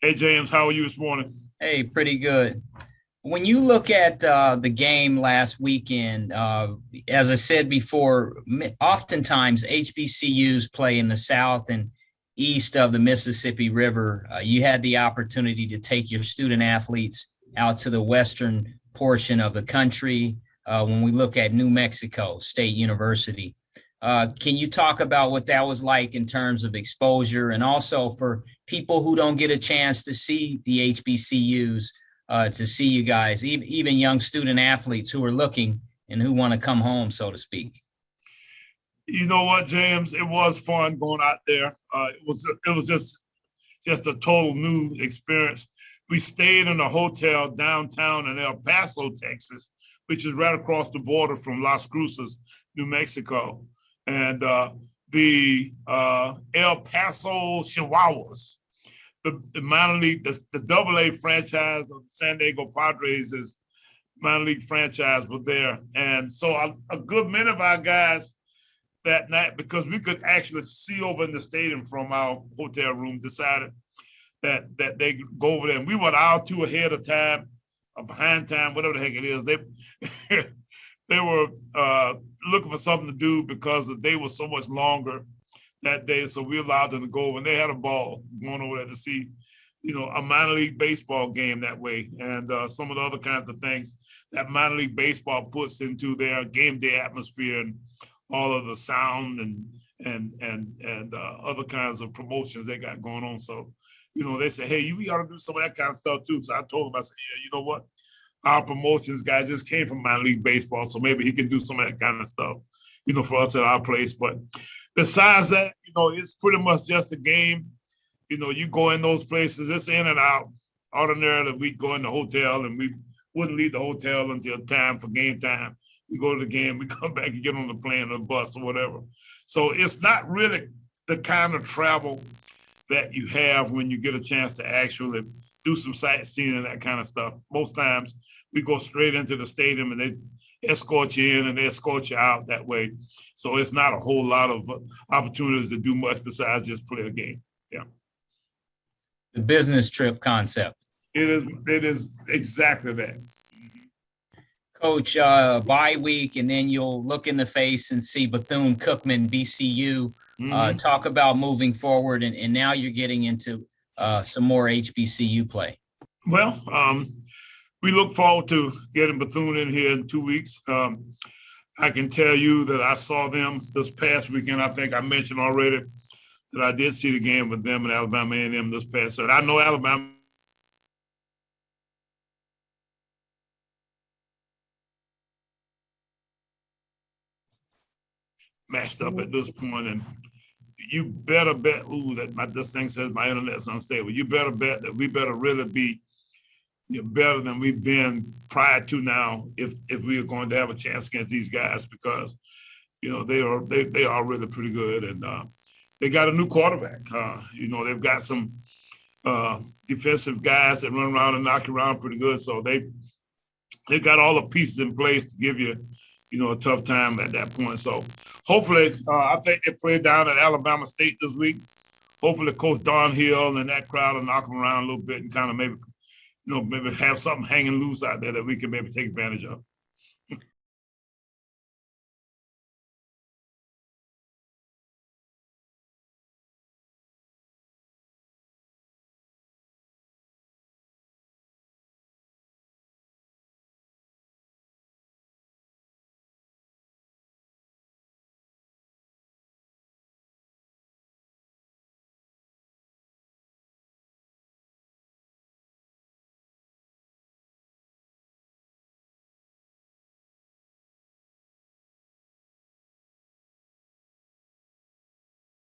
Hey, James, how are you this morning? Hey, pretty good. When you look at the game last weekend, as I said before, oftentimes HBCUs play in the south and east of the Mississippi River. You had the opportunity to take your student athletes out to the western portion of the country. When we look at New Mexico State University, can you talk about what that was like in terms of exposure and also for people who don't get a chance to see the HBCUs, to see you guys, even young student athletes who are looking and who want to come home, so to speak? You know what, James? It was fun going out there. It was just a total new experience. We stayed in a hotel downtown in El Paso, Texas, which is right across the border from Las Cruces, New Mexico, and the El Paso Chihuahuas, the minor league, the Double A franchise of San Diego Padres is minor league franchise was there, and so a good many of our guys that night, because we could actually see over in the stadium from our hotel room, decided that they go over there. And we were an hour or two ahead of time, or behind time, whatever the heck it is. They they were looking for something to do because the day was so much longer that day. So we allowed them to go over, and they had a ball going over there to see, a minor league baseball game that way, and some of the other kinds of things that minor league baseball puts into their game day atmosphere, and all of the sound and other kinds of promotions they got going on. So, they say, hey, we got to do some of that kind of stuff too. So I told them, I said, yeah, you know what? Our promotions guy just came from minor league baseball, so maybe he can do some of that kind of stuff, for us at our place. But besides that, it's pretty much just a game. You go in those places, it's in and out. Ordinarily, we go in the hotel and we wouldn't leave the hotel until time for game time. We go to the game, we come back and get on the plane or the bus or whatever. So it's not really the kind of travel that you have when you get a chance to actually do some sightseeing and that kind of stuff. Most times we go straight into the stadium and they escort you in and they escort you out that way. So it's not a whole lot of opportunities to do much besides just play a game. Yeah. The business trip concept. It is exactly that. Coach, bye week, and then you'll look in the face and see Bethune-Cookman, BCU. Talk about moving forward, and now you're getting into some more HBCU play. Well, we look forward to getting Bethune in here in 2 weeks. I can tell you that I saw them this past weekend. I think I mentioned already that I did see the game with them and Alabama A&M this past Saturday. I know Alabama matched up at this point, and you better bet, this thing says my internet's unstable. You better bet that we better really be better than we've been prior to now if we are going to have a chance against these guys, because they are really pretty good, and they got a new quarterback. They've got some defensive guys that run around and knock you around pretty good, so they got all the pieces in place to give you a tough time at that point. So hopefully, I think they play down at Alabama State this week. Hopefully, Coach Don Hill and that crowd will knock them around a little bit and kind of maybe have something hanging loose out there that we can maybe take advantage of.